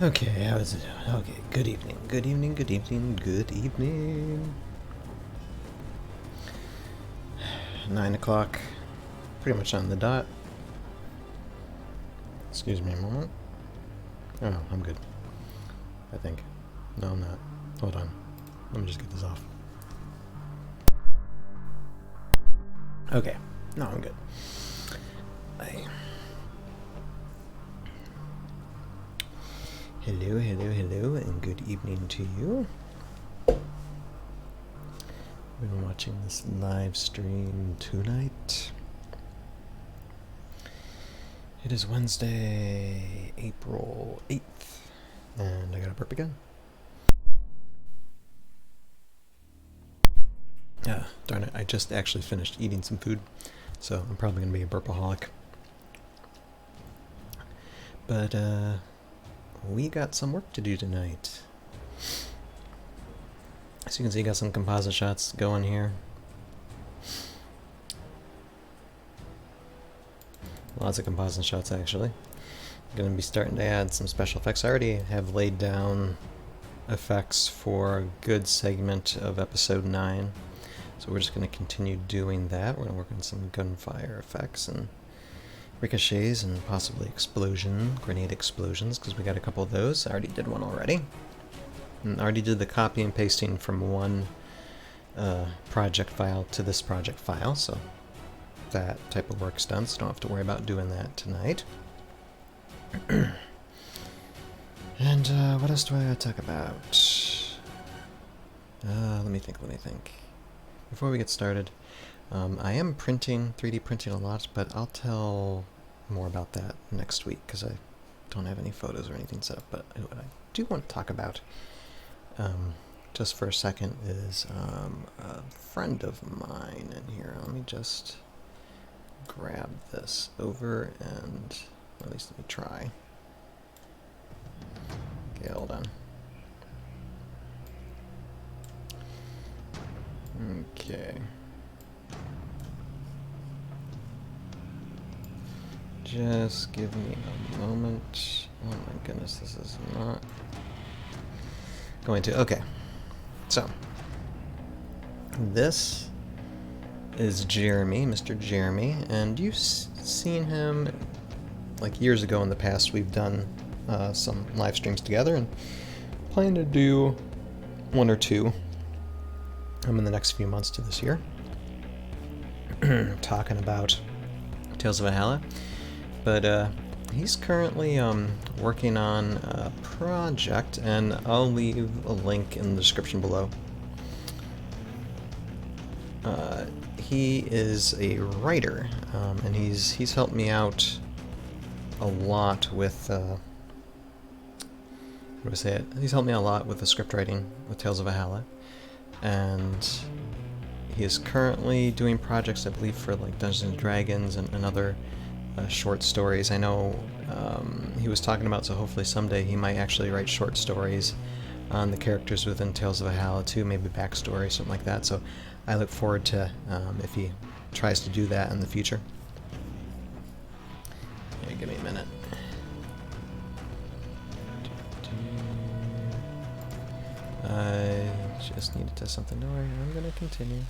Okay, how is it doing? Okay, good evening, good evening, good evening, good evening. 9 o'clock, pretty much on the dot. Excuse me a moment. Oh, I'm good. I think. No, I'm not. Hold on. Let me just get this off. Okay. No, I'm good. I... Hello, hello, hello, and good evening to you. We've been watching this live stream tonight. It is Wednesday, April 8th, and I gotta burp again. Darn it, I just actually finished eating some food, so I'm probably gonna be a burpaholic. But, we got some work to do tonight. As you can see, got some composite shots going here. Lots of composite shots, actually. Gonna be starting to add some special effects. I already have laid down effects for a good segment of episode 9. So we're just gonna continue doing that. We're gonna work on some gunfire effects and ricochets and possibly grenade explosions, because we got a couple of those. I already did one already. And I already did the copy and pasting from one project file to this project file, so that type of work's done, so don't have to worry about doing that tonight. And what else do I gotta talk about? Let me think. Before we get started, I am 3D printing a lot, but I'll tell more about that next week, because I don't have any photos or anything set up. But what I do want to talk about, just for a second, is a friend of mine in here. Let me just grab this over and, or at least let me try. Okay, hold on. Okay. Just give me a moment. Oh my goodness, this is not going to. Okay. So, this is Jeremy, Mr. Jeremy, and you've seen him like years ago in the past. We've done some live streams together and plan to do one or two in the next few months to this year. Talking about Tales of Valhalla. But he's currently working on a project, and I'll leave a link in the description below. He is a writer, and he's helped me out a lot with how do I say it? He's helped me a lot with the script writing with Tales of Valhalla, and he is currently doing projects, I believe, for like Dungeons and Dragons and other short stories. I know he was talking about, so hopefully someday he might actually write short stories on the characters within Tales of Valhalla too, maybe backstory, something like that. So I look forward to if he tries to do that in the future. Yeah, give me a minute. I just need to test something. Don't worry, I'm gonna continue.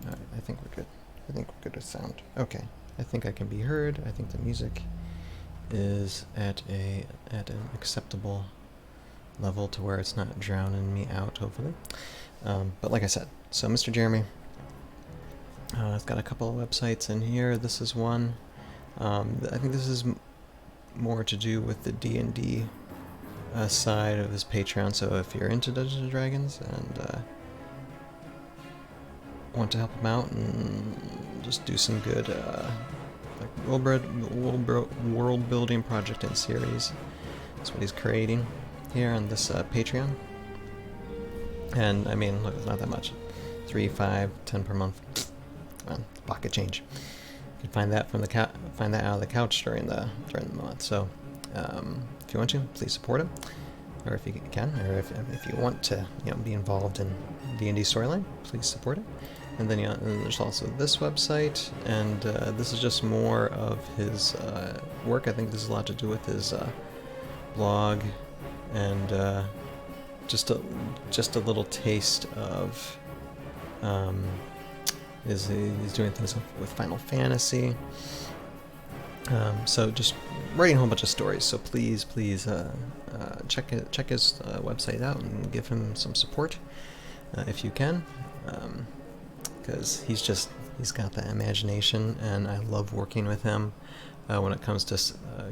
Alright, I think we're good. I think we're good with sound. Okay, I think I can be heard. I think the music is at an acceptable level to where it's not drowning me out, hopefully. But like I said, so Mr. Jeremy, I've got a couple of websites in here. This is one. I think this is more to do with the D&D side of his Patreon, so if you're into Dungeons and Dragons and want to help him out and just do some good like world building project and series, that's what he's creating here on this Patreon. And I mean, look, it's not that much, 3, 5, 10 per month. Pocket change. You can find that from the find that out of the couch during the month. So if you want to, please support him, or if you can, or if you want to, be involved in D&D storyline, please support it. And then and there's also this website, and this is just more of his work. I think this is a lot to do with his blog, and just a little taste of he's doing things with Final Fantasy. So just writing a whole bunch of stories. So please check his website out and give him some support if you can. Because he's got the imagination, and I love working with him when it comes to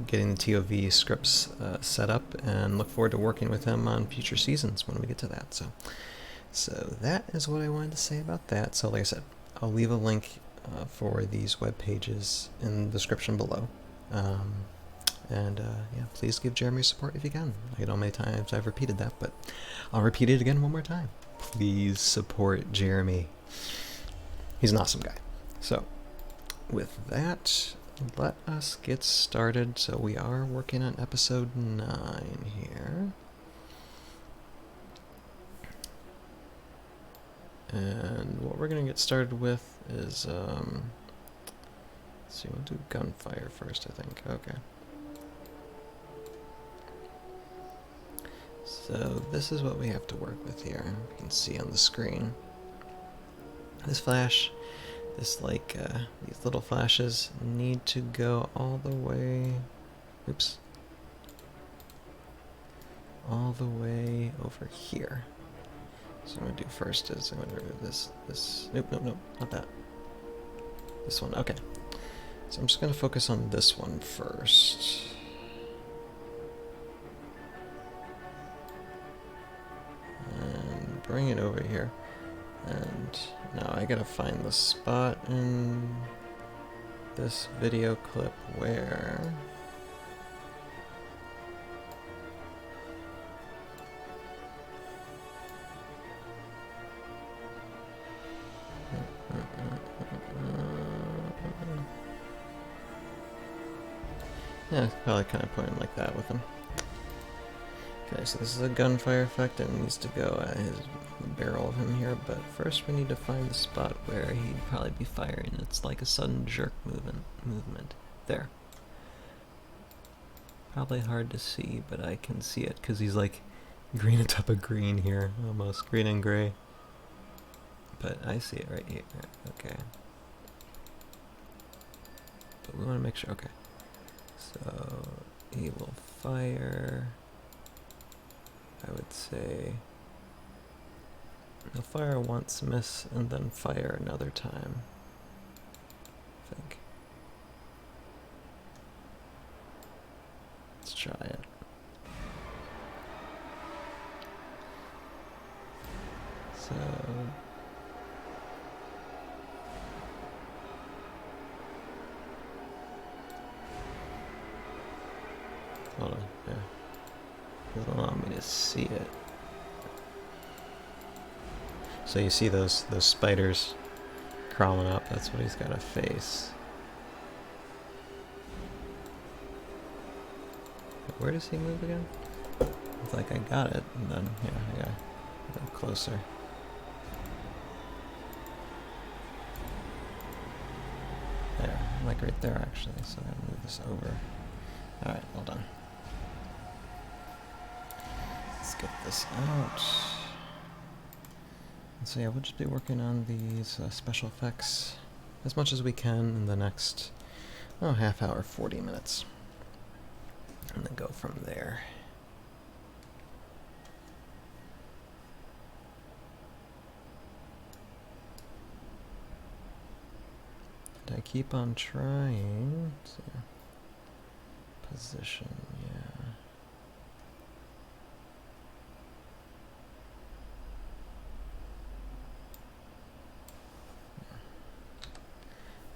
getting the TOV scripts set up, and look forward to working with him on future seasons when we get to that. So that is what I wanted to say about that. So like I said, I'll leave a link for these web pages in the description below. Yeah, please give Jeremy support if you can. I know how many times I've repeated that, but I'll repeat it again one more time. Please support Jeremy. He's an awesome guy. So, with that, let us get started. So we are working on episode 9 here. And what we're going to get started with is, let's see, we'll do gunfire first, I think. Okay. So this is what we have to work with here. You can see on the screen. This flash, these little flashes need to go all the way, oops, all the way over here. So what I'm going to do first is I'm going to remove this, nope, not that. This one, okay. So I'm just going to focus on this one first. And bring it over here. And now I gotta find the spot in this video clip where yeah, probably kind of put him like that with him. Okay, so this is a gunfire effect, and it needs to go at the barrel of him here, but first we need to find the spot where he'd probably be firing. It's like a sudden jerk movement. There. Probably hard to see, but I can see it, because he's like green on top of green here, almost green and gray. But I see it right here. Okay. But we want to make sure, okay. So, he will fire, I would say, he'll fire once, miss, and then fire another time, I think. Let's try it. So, hold on, yeah. Doesn't allow me to see it. So you see those spiders crawling up, that's what he's got to face. But where does he move again? It's like I got it, and then, yeah, I gotta go closer. There, I'm like right there actually, so I gotta move this over. Alright, well done. Let's get this out. So yeah, we'll just be working on these special effects as much as we can in the next, half hour, 40 minutes. And then go from there. And I keep on trying to position, yeah.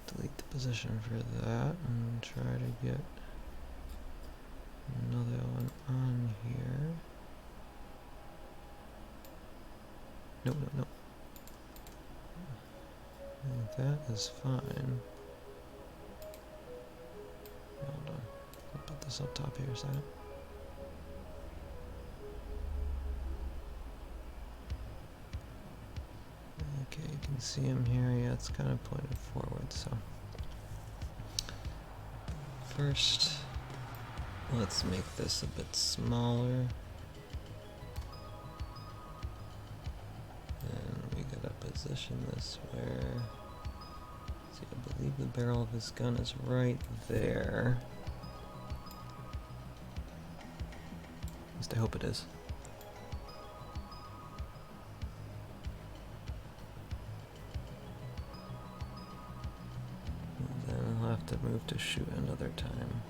Delete the position for that and try to get another one on here. No. I think that is fine. Hold on. I'll put this up top here a second. Okay, you can You see him here? Yeah, it's kind of pointed forward, so. First, let's make this a bit smaller. And we gotta position this where, see, I believe the barrel of his gun is right there. At least I hope it is. And then I'll have to move to shoot another time.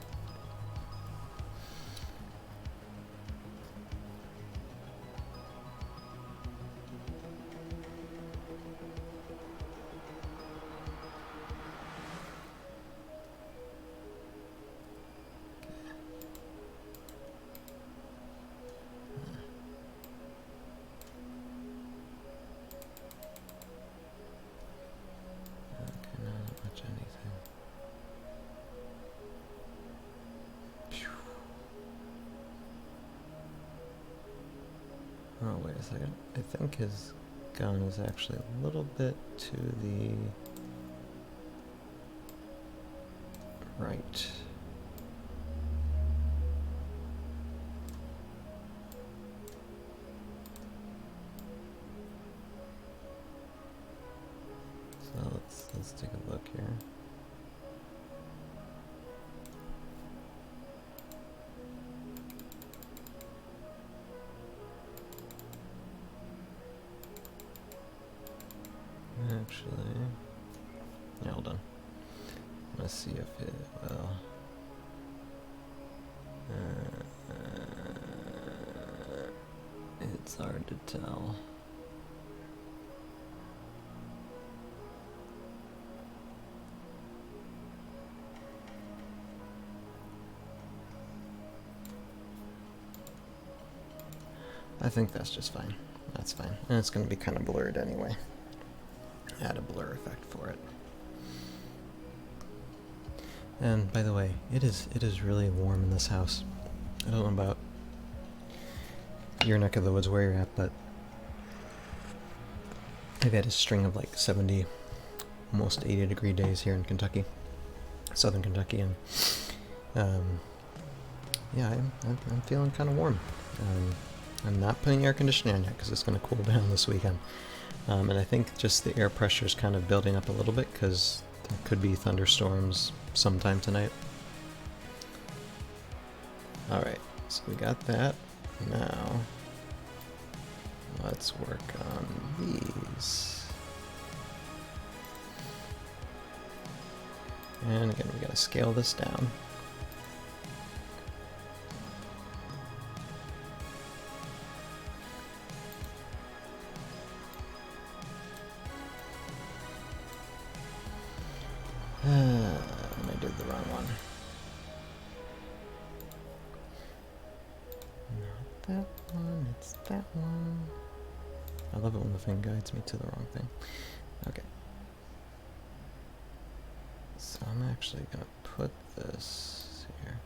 Oh, wait a second. I think his gun is actually a little bit to the right. So let's take a look here. Actually, yeah, hold on. Let's see if it will. It's hard to tell. I think that's just fine. That's fine. And it's going to be kind of blurred anyway. Add a blur effect for it. And by the way, it is really warm in this house. I don't know about your neck of the woods where you're at, but I've had a string of like 70, almost 80-degree days here in Kentucky, southern Kentucky, and yeah, I'm feeling kind of warm. I'm not putting air conditioning on yet because it's going to cool down this weekend. And I think just the air pressure is kind of building up a little bit because there could be thunderstorms sometime tonight. Alright, so we got that. Now, let's work on these. And again, we gotta scale this down. I did the wrong one. Not that one, it's that one. I love it when the thing guides me to the wrong thing. Okay. So I'm actually gonna put this here.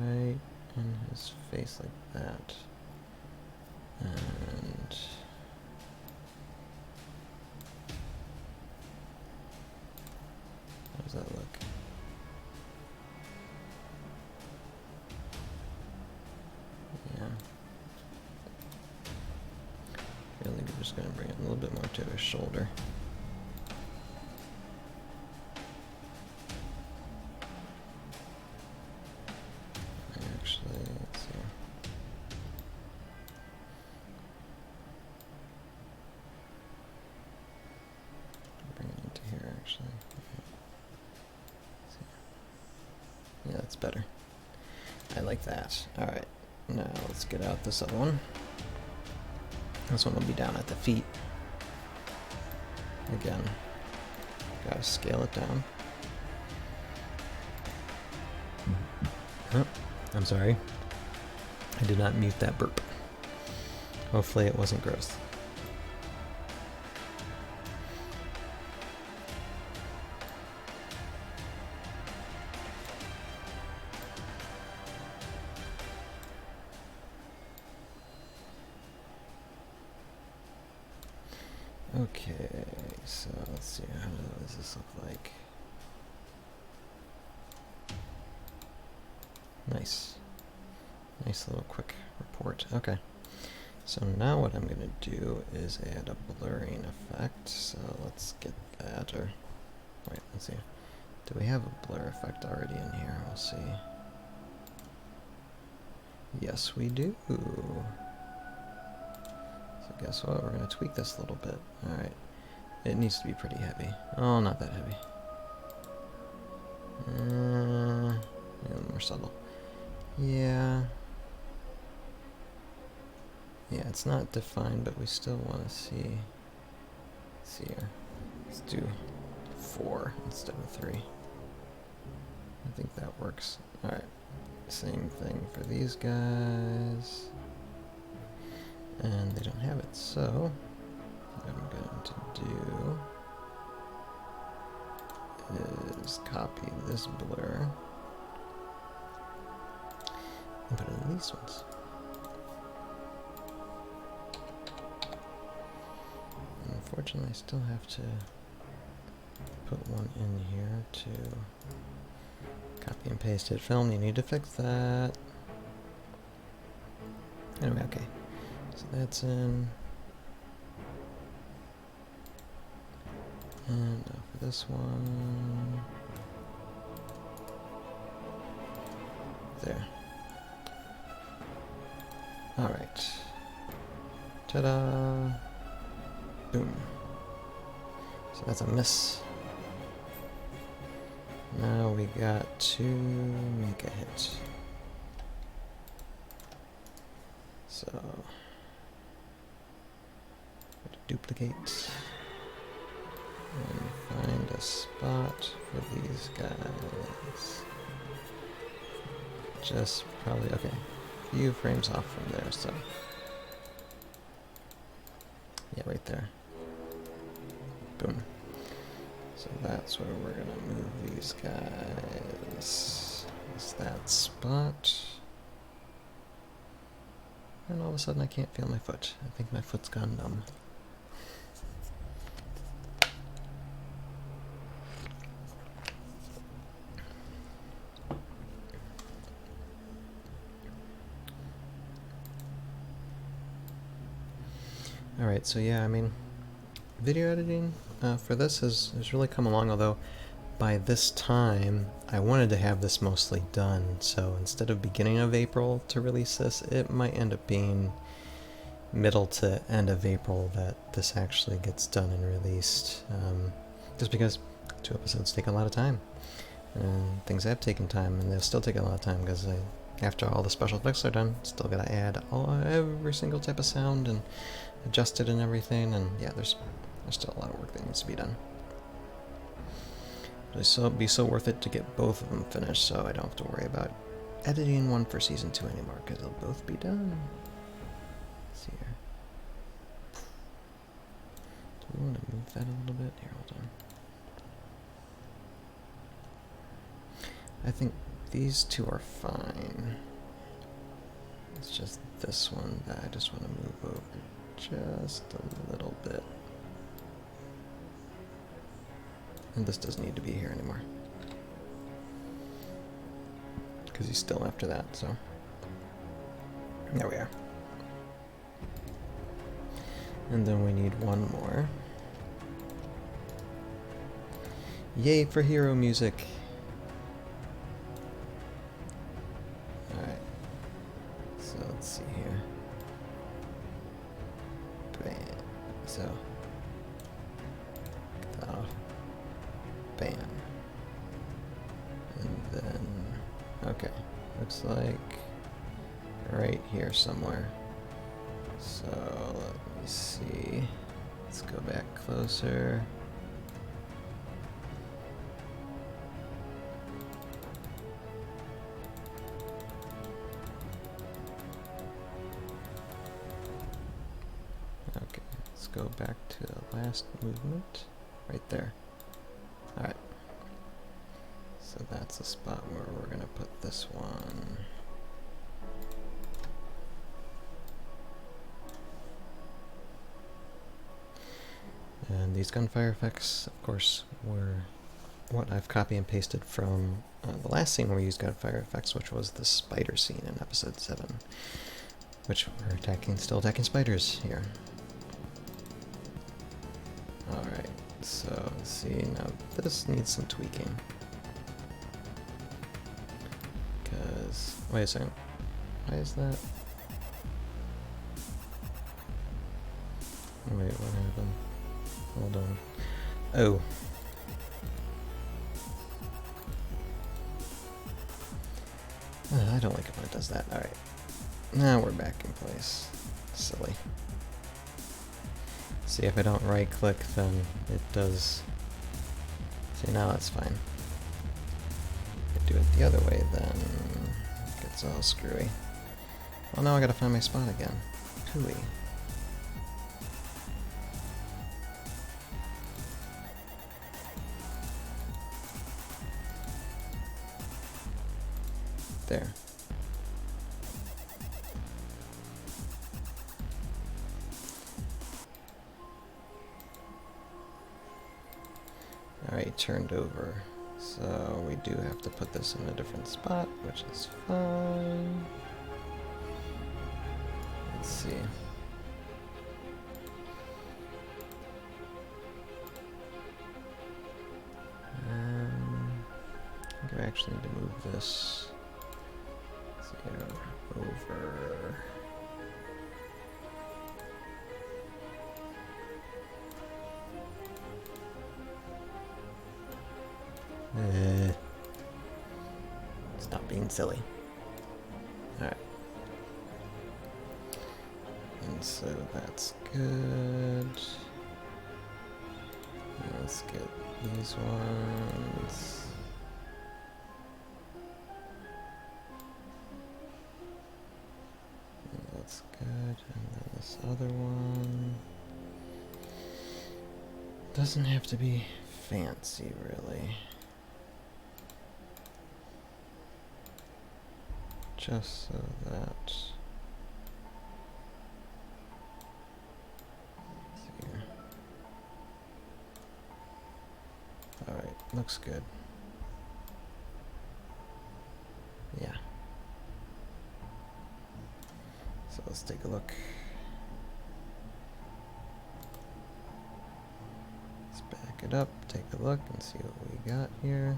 Right in his face like that. And how does that look? Yeah. Really, we're just gonna bring it a little bit more to his shoulder. Actually, let's see. Bring it into here, actually. Yeah, that's better. I like that. Alright, now let's get out this other one. This one will be down at the feet. Again, gotta scale it down. Oh, I'm sorry. I did not mute that burp. Hopefully it wasn't gross. Okay, so let's see, how does this look like? Nice. Nice little quick report. Okay. So now what I'm going to do is add a blurring effect. So let's get that, or wait, let's see. Do we have a blur effect already in here? We'll see. Yes, we do. So guess what? We're going to tweak this a little bit. Alright. It needs to be pretty heavy. Oh, not that heavy. A little more subtle. Yeah. Yeah, it's not defined, but we still want to see. Let's see here. Let's do 4 instead of 3. I think that works. Alright. Same thing for these guys. And they don't have it, so what I'm going to do is copy this blur and put it in these ones. Unfortunately, I still have to put one in here to copy and paste it. Film, you need to fix that. Anyway, okay. So that's in. And for this one. There. Alright. Ta-da! Boom. So that's a miss. Now we got to make a hit. So, duplicate and find a spot for these guys. Just probably, okay, a few frames off from there, so. Yeah, right there. Boom. So that's where we're gonna move these guys. Is that spot. And all of a sudden I can't feel my foot. I think my foot's gone numb. Alright, so yeah, I mean, video editing for this has really come along, although by this time I wanted to have this mostly done, so instead of beginning of April to release this, it might end up being middle to end of April that this actually gets done and released, just because 2 episodes take a lot of time, and things have taken time, and they'll still take a lot of time, because after all the special effects are done, still gotta add every single type of sound and adjust it and everything, and yeah, there's still a lot of work that needs to be done. It'll be so worth it to get both of them finished, so I don't have to worry about editing one for season 2 anymore, because they'll both be done. Let's see here. Do we want to move that a little bit? Here, hold on. I think these 2 are fine. It's just this one that I just want to move over just a little bit. And this doesn't need to be here anymore, because he's still after that, so there we are. And then we need one more. Yay for hero music! Alright, so let's see here. Bam. So get that off. Bam. And then, okay, looks like right here somewhere. So let me see. Let's go back closer. Okay, let's go back to the last movement right there. Alright, so that's the spot where we're going to put this one. And these gunfire effects, of course, were what I've copy and pasted from the last scene where we used gunfire effects, which was the spider scene in episode 7. Which we're still attacking spiders here. Alright, so see, now this needs some tweaking. Because, wait a second, why is that? Wait, what happened? Hold on. Oh. I don't like it when it does that. Alright. Now we're back in place. Silly. See, if I don't right click, then it does. See, now that's fine. If I do it the other way, then it gets all screwy. Well, now I gotta find my spot again. Hooey. There. Alright, turned over. So we do have to put this in a different spot, which is fine. Let's see. I think I actually need to move this. Over. Stop being silly. Alright. And so that's good. Let's get these ones. That's good, and then this other one doesn't have to be fancy, really. Just so that. Alright, looks good. Yeah. So let's take a look. Let's back it up, take a look, and see what we got here.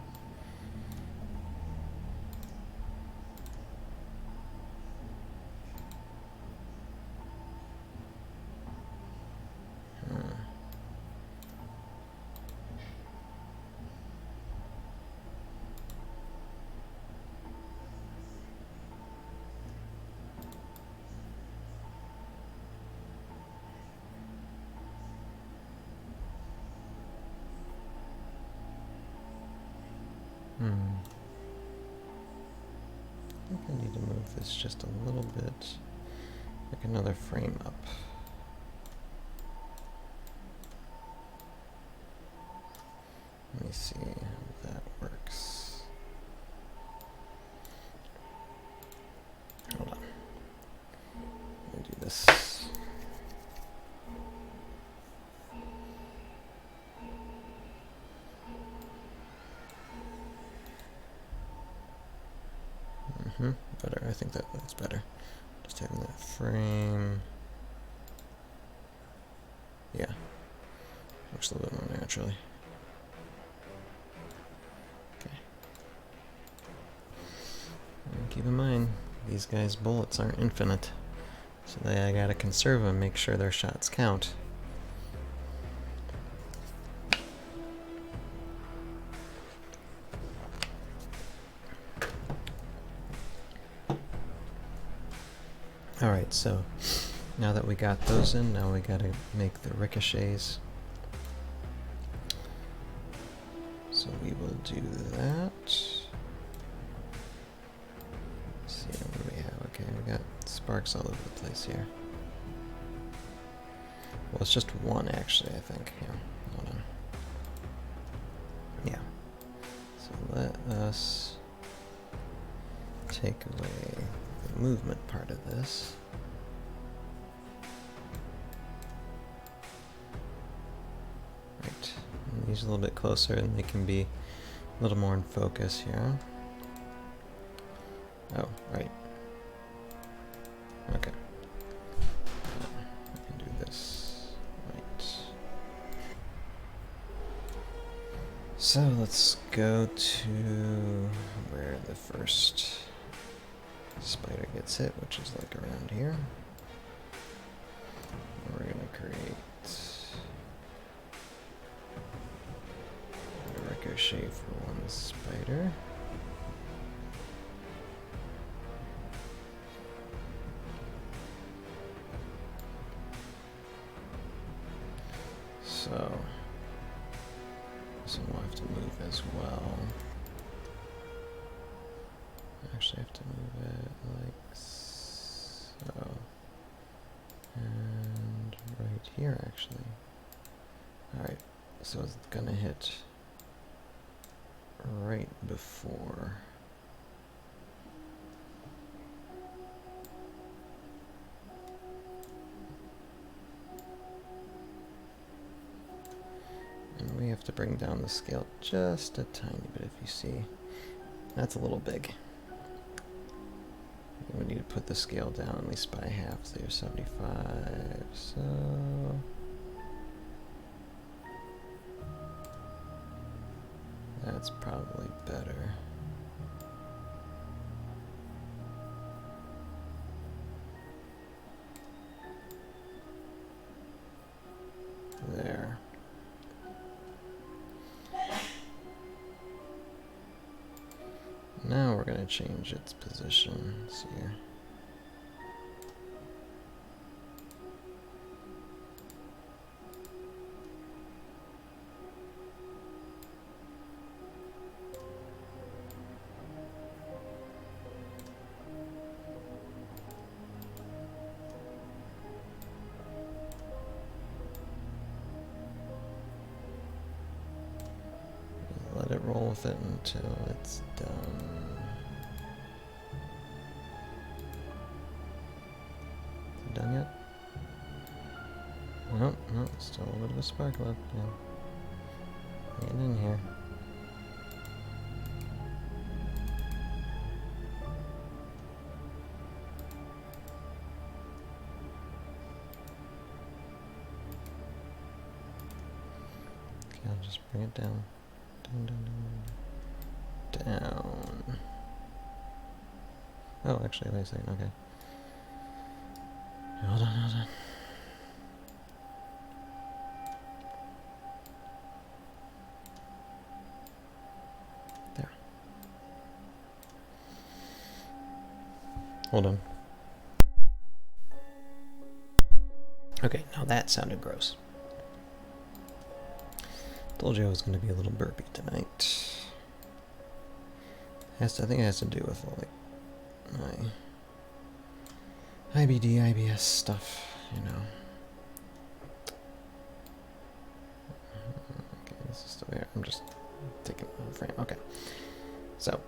I think I need to move this just a little bit, like another frame up. Let me see how that works. Hold on. Let me do this. Better. I think that looks better. Just having that frame. Yeah. Looks a little bit more naturally. Okay. And keep in mind, these guys' bullets aren't infinite. So I gotta conserve them, make sure their shots count. Alright, so now that we got those in, now we gotta make the ricochets. So we will do that. Let's see, what do we have? Okay, we got sparks all over the place here. Well, it's just one actually, I think. Yeah, hold on. Yeah. So let us take away the movement part of this. these a little bit closer and they can be a little more in focus here. Oh, right. Okay. I can do this. Right. So let's go to where the first spider gets hit, which is like around here. We're gonna create a ricochet for one spider. So this one will have to move as well. I actually have to move it like so. And right here actually. Alright, so it's gonna hit right before. And we have to bring down the scale just a tiny bit, if you see. That's a little big. We need to put the scale down at least by half, so you're 75, so... That's probably better. There. Now we're going to change its positions here. Let it roll with it until it's done. Is it done yet? Nope, nope, still a little bit of a spark left. Yeah. Get in here. Okay, I'll just bring it down. Down, down, down, down. Oh, actually, wait a second, okay. Hold on, hold on. There. Hold on. Okay, now that sounded gross. Told you I was going to be a little burpy tonight. I think it has to do with like my IBD, IBS stuff, you know. Okay, this is still here. I'm just taking the frame. Okay. So,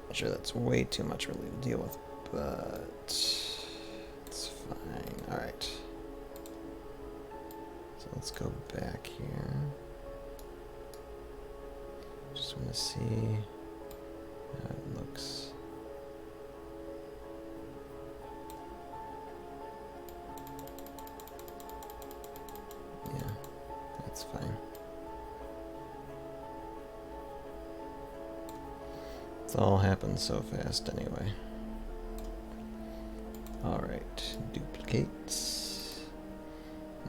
I'm sure that's way too much really to deal with, but it's fine. Alright. So let's go back here. Just want to see how it looks. Yeah, that's fine. It's all happened so fast anyway. Alright, duplicates.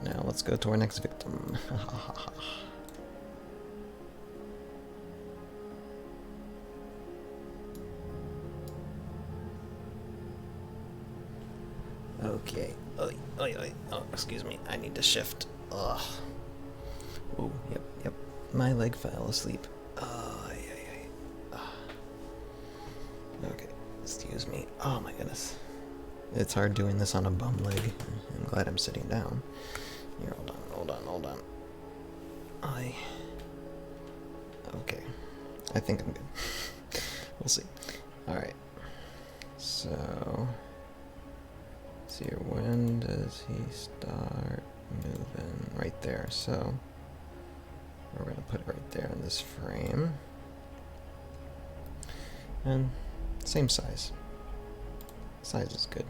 Now let's go to our next victim. Okay. Oy, oy, oy. Oh, excuse me. I need to shift. Ugh. Oh, yep, yep. My leg fell asleep. Okay. Excuse me. Oh my goodness. It's hard doing this on a bum leg. I'm glad I'm sitting down. Here, hold on, hold on, hold on. Okay. I think I'm good. We'll see. Alright. So... see here, when does he start moving? Right there, so We're going to put it right there in this frame. And same size. Size is good.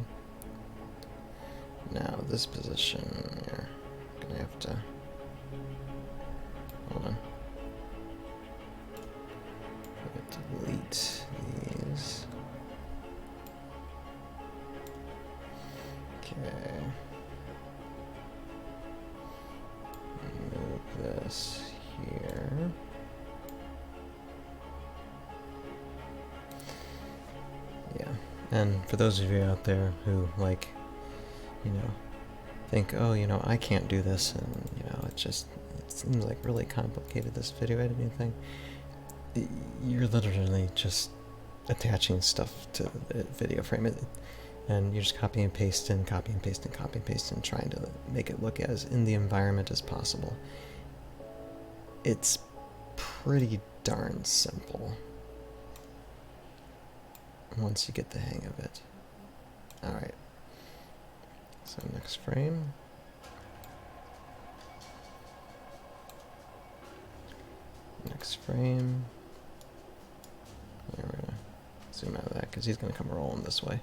Now this position, you're gonna have to, hold on. Delete these. Okay. Move this here. Yeah, and for those of you out there who, like, you know, think, oh, you know, I can't do this, and, you know, it seems like really complicated, this video editing thing. You're literally just attaching stuff to the video frame, and you're just copy and paste and copy and paste and copy and paste and trying to make it look as in the environment as possible. It's pretty darn simple once you get the hang of it. Alright. So next frame. Next frame. Yeah, we're gonna zoom out of that because he's gonna come rolling this way.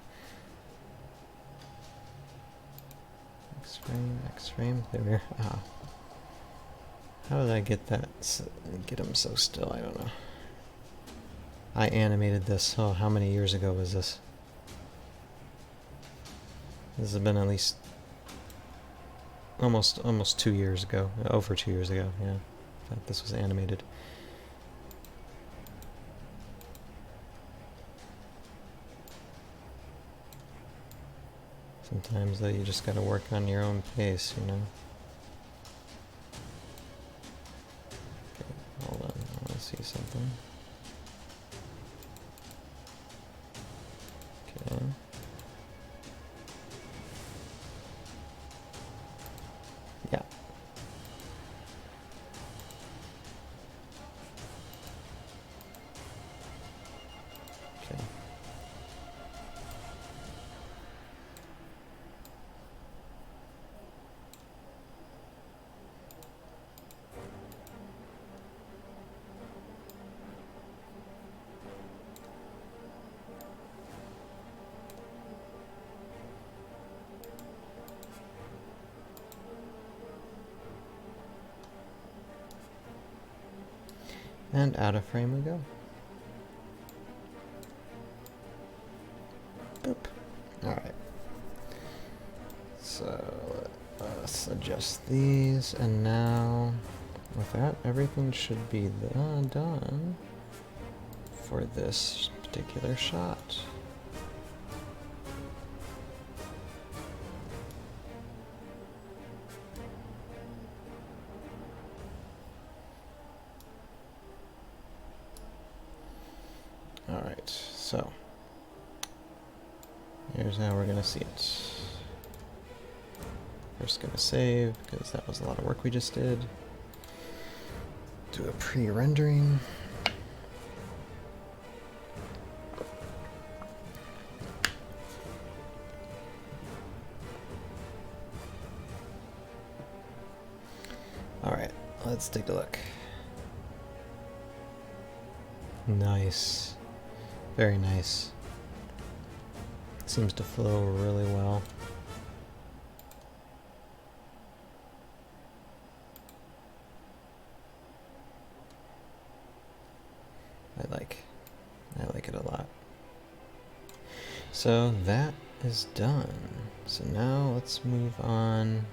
Next frame. There we are. Ah. How did I get that? Get him so still? I don't know. I animated this. Oh, how many years ago was this? This has been at least almost 2 years ago. Over 2 years ago, yeah. That this was animated. Sometimes though you just gotta work on your own pace, you know. Okay, hold on, I wanna see something. Okay. Yeah. Okay. And out of frame we go. Boop. Alright. So let's adjust these, and now with that, everything should be done for this particular shot. Alright, so here's how we're gonna see it. First gonna save, because that was a lot of work we just did. Do a pre-rendering. Alright, let's take a look. Nice. Very nice. Seems to flow really well. I like it a lot. So that is done. So now let's move on.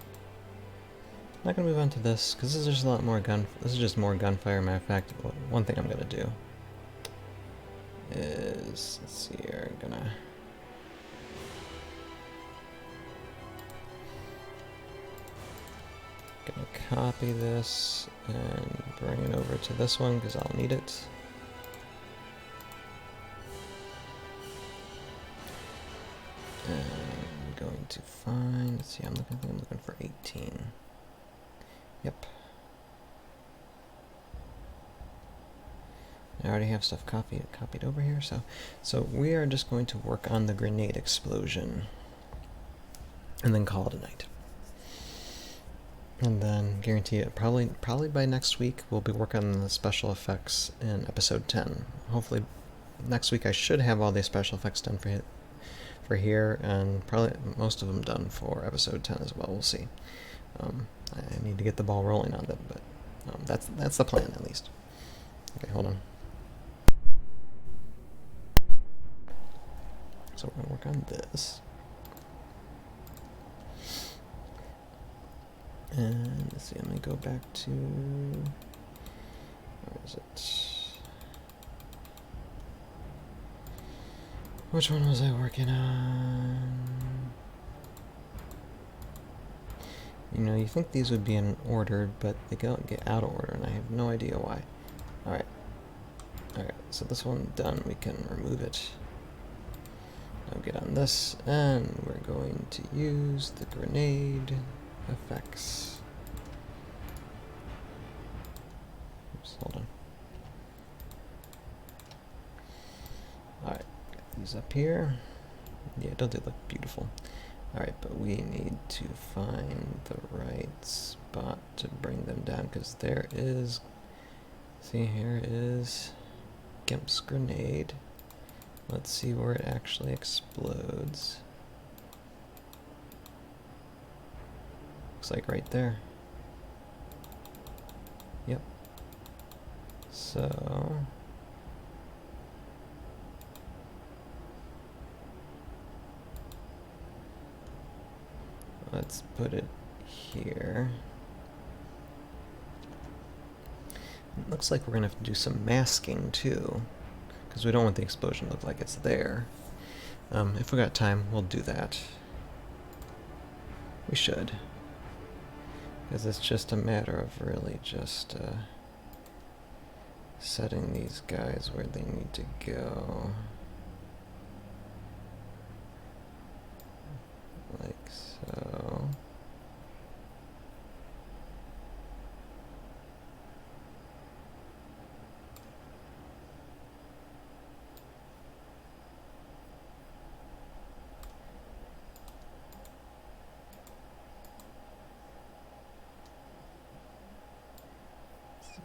I'm not gonna move on to this because this is just a lot more this is just more gunfire. Matter of fact, one thing I'm gonna do is, let's see here, I'm gonna copy this and bring it over to this one because I'll need it. And I'm going to find, let's see, I'm looking for 18. Yep. I already have stuff copied over here, so we are just going to work on the grenade explosion and then call it a night. And then guarantee it probably by next week we'll be working on the special effects in episode 10. Hopefully next week I should have all the special effects done for here, and probably most of them done for episode 10 as well. We'll see. I need to get the ball rolling on them, but that's the plan at least. Okay, hold on. So we're gonna work on this. And let's see, let me go back to, where is it? Which one was I working on? You know, you think these would be in order, but they don't get out of order, and I have no idea why. Alright. Alright, so this one done, we can remove it. Now get on this, and we're going to use the grenade effects. Oops, hold on. Alright, get these up here. Yeah, don't they look beautiful? Alright, but we need to find the right spot to bring them down, because there is, see, here is Gimp's grenade. Let's see where it actually explodes. Looks like right there. Yep. So let's put it here. It looks like we're gonna have to do some masking too, because we don't want the explosion to look like it's there. If we got time, we'll do that. We should. Because it's just a matter of really just setting these guys where they need to go. Like so.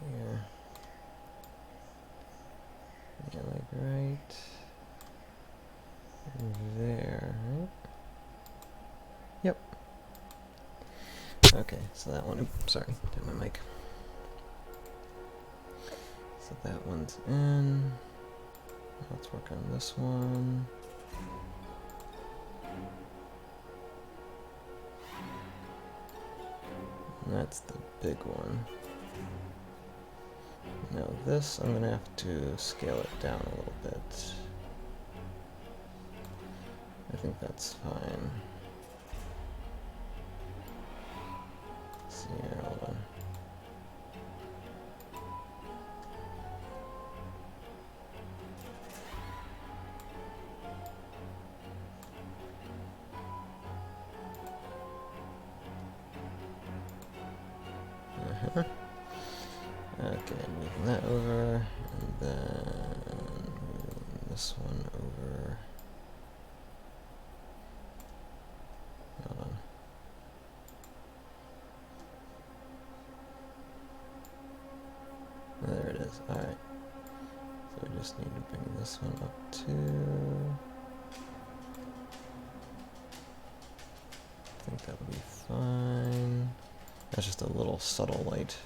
Here. Yeah, like right there, right? Yep. Okay, so that one, oops, sorry, did my mic. So that one's in. Let's work on this one. And that's the big one. Now this, I'm gonna have to scale it down a little bit. I think that's fine. Let's see here, hold on. Okay, moving that over, and then moving this one over. Hold on. There it is. Alright. So we just need to bring this one up too. I think that would be fine. That's just a little subtle light.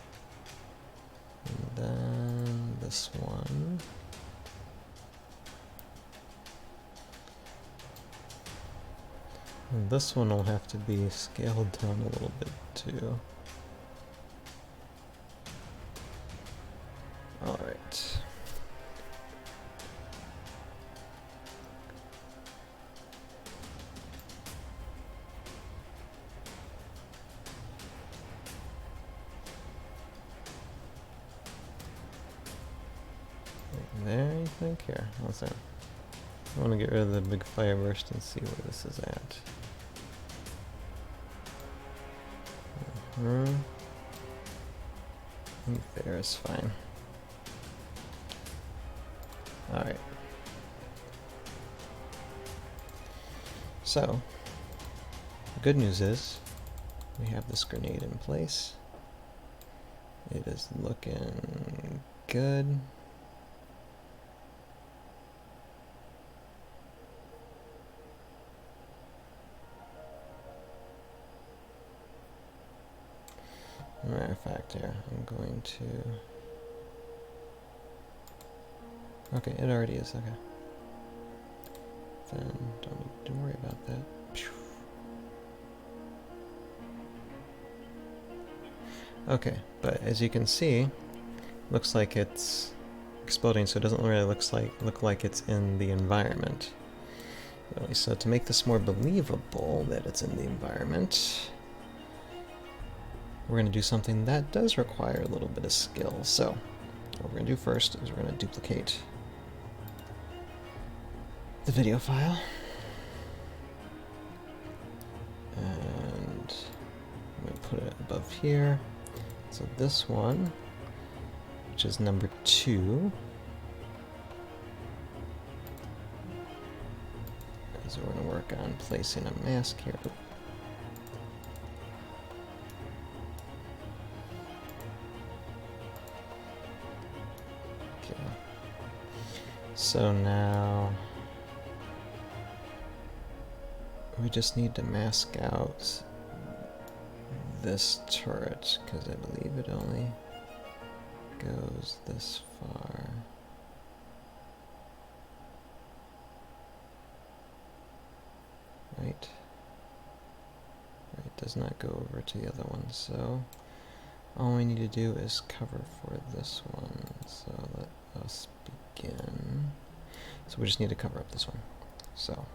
And then this one. And this one will have to be scaled down a little bit too. Alright. There, you think? Here, what's that? I want to get rid of the big fire burst and see where this is at. I think there is fine. Alright. So, the good news is We have this grenade in place. It is looking good. Matter of fact, here, I'm going to... Okay, it already is, okay. Then don't need to worry about that. Okay, but as you can see, looks like it's exploding, so it doesn't really look like it's in the environment. Really, so to make this more believable that it's in the environment, we're going to do something that does require a little bit of skill. So what we're going to do first is we're going to duplicate the video file. And I'm going to put it above here. So this one, which is number 2, so we're going to work on placing a mask here. Okay. So now we just need to mask out this turret, because I believe it only goes this far. Right? Right, does not go over to the other one, so all we need to do is cover for this one. So let us begin. So we just need to cover up this one. So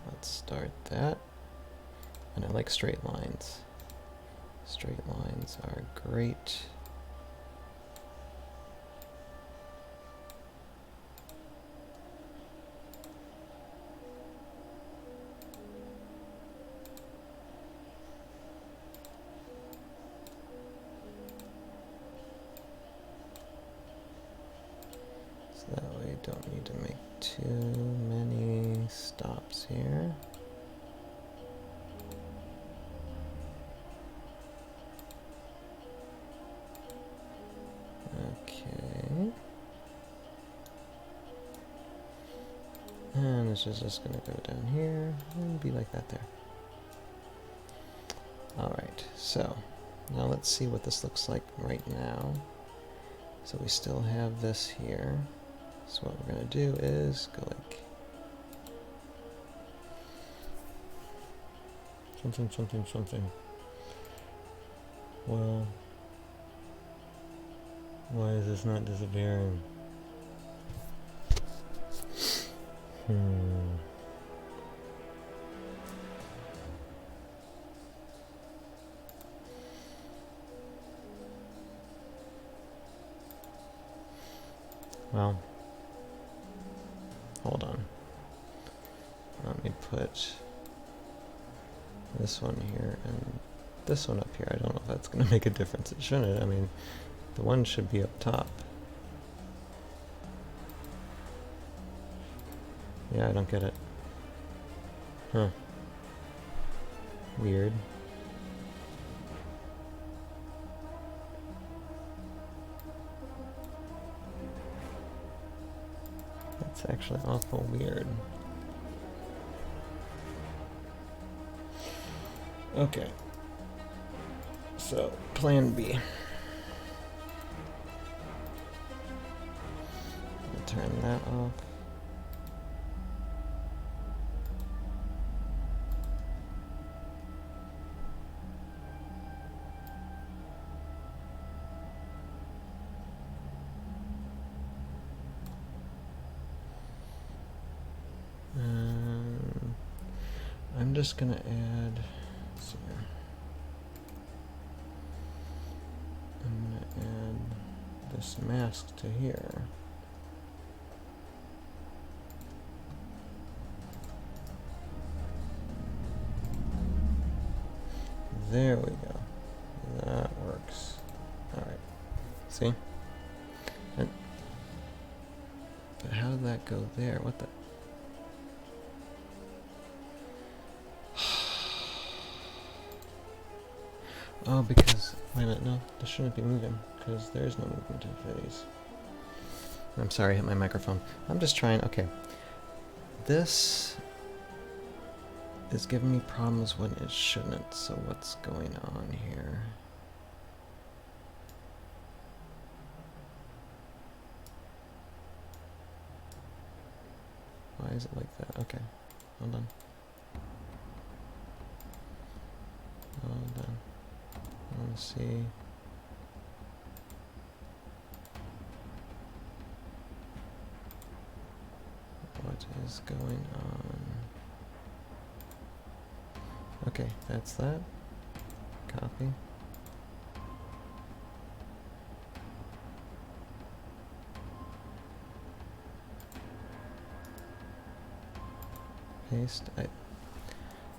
let's start that. And I like straight lines. Straight lines are great. So that way you don't need to make too many stops here. And this is just going to go down here and be like that there. Alright, so now let's see what this looks like right now. So we still have this here. So what we're going to do is go like something, something, something. Well, why is this not disappearing? Well, hold on. Let me put this one here and this one up here. I don't know if that's going to make a difference. It shouldn't. I mean, the one should be up top. Yeah, I don't get it. Huh. Weird. That's actually awful weird. Okay. So, plan B. I'll turn that off. I'm just gonna add, let's see here. I'm gonna add this mask to here. There we go. That works. Alright. See? And, but how did that go there? What the? Oh, because, wait a minute, no, this shouldn't be moving, because there is no movement of these. I'm sorry, I hit my microphone. I'm just trying, okay. This is giving me problems when it shouldn't, so what's going on here? Why is it like that? Okay, hold on. Hold on. Let's see. What is going on? Okay, that's that. Copy. Paste.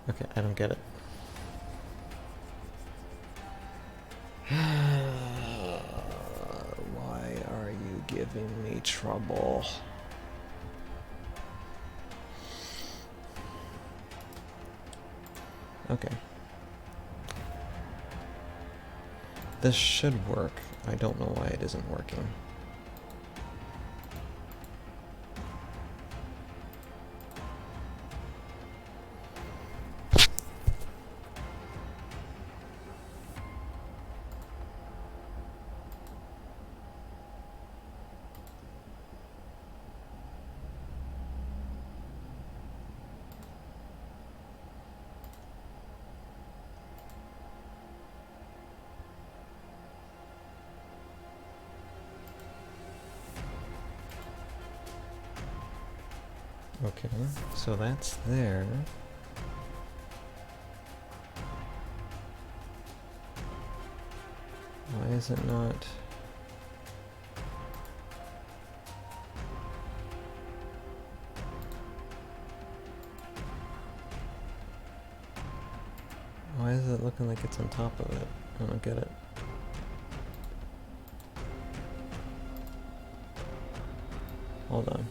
Okay, I don't get it. Why are you giving me trouble? Okay. This should work. I don't know why it isn't working. Okay, so that's there. Why is it not? Why is it looking like it's on top of it? I don't get it. Hold on.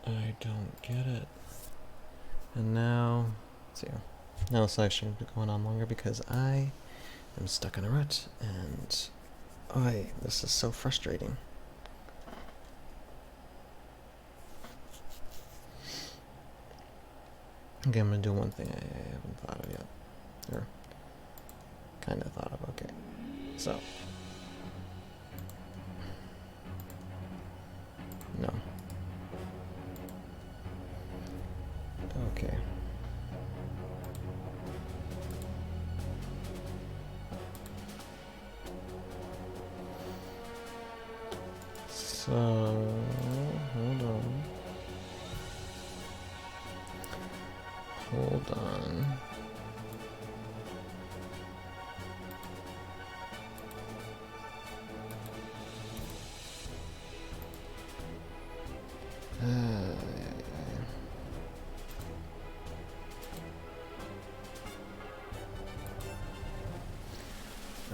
I don't get it. And now, let's see here. Now the selection is going on longer because I am stuck in a rut, and this is so frustrating. Okay, I'm gonna do one thing I haven't thought of yet, or kind of thought of. Okay, so no. Okay. So, hold on. Hold on.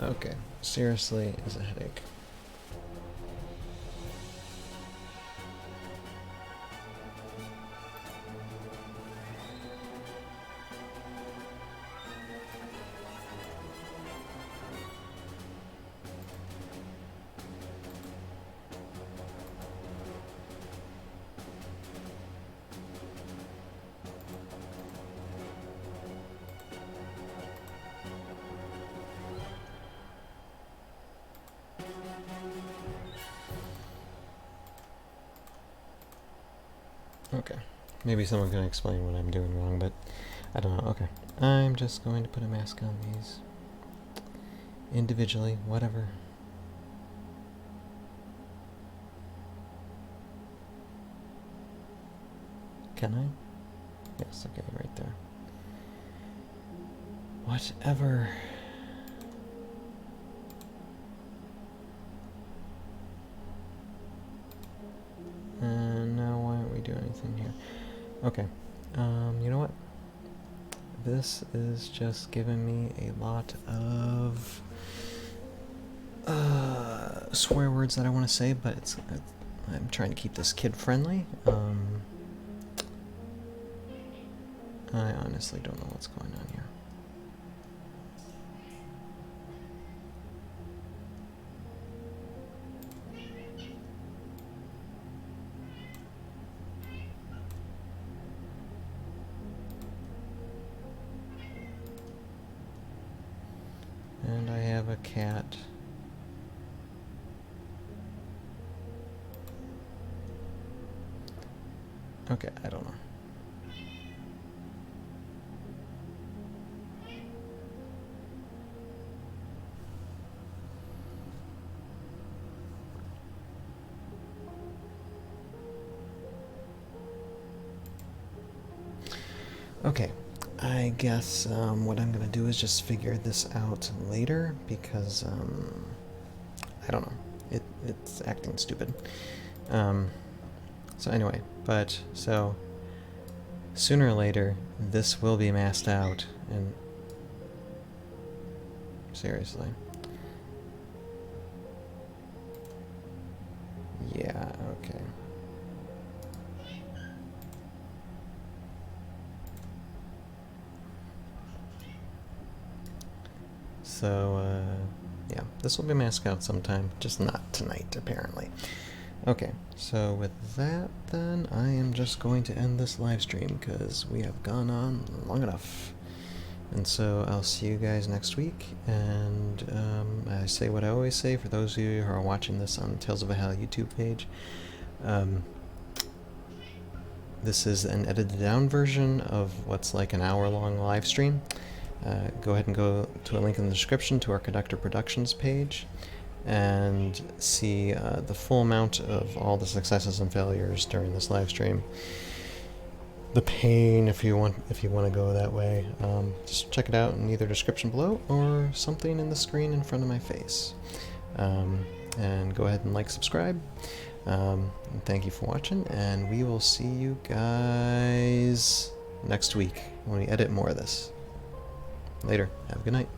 Okay, seriously, is a headache. Okay, maybe someone can explain what I'm doing wrong, but I don't know. Okay, I'm just going to put a mask on these individually, whatever. Can I? Yes, okay, right there. Whatever. And now why don't we do anything here? Okay, you know what? This is just giving me a lot of swear words that I want to say, but I'm trying to keep this kid friendly. I honestly don't know what's going on here. And I have a cat. Okay, I don't know. Okay, I guess what I'm gonna do is just figure this out later because I don't know. It's acting stupid. So anyway, so sooner or later this will be masked out, and seriously. Yeah, okay. So, yeah, this will be masked out sometime, just not tonight, apparently. Okay, so with that, then, I am just going to end this live stream, because we have gone on long enough. And so, I'll see you guys next week, and I say what I always say for those of you who are watching this on the Tales of Valhalla YouTube page. This is an edited down version of what's like an hour-long live stream. Go ahead and go to a link in the description to our Conductor Productions page and see the full amount of all the successes and failures during this live stream. The pain, if you want to go that way. Just check it out in either description below or something in the screen in front of my face. And go ahead and like, subscribe. And thank you for watching, and we will see you guys next week when we edit more of this. Later. Have a good night.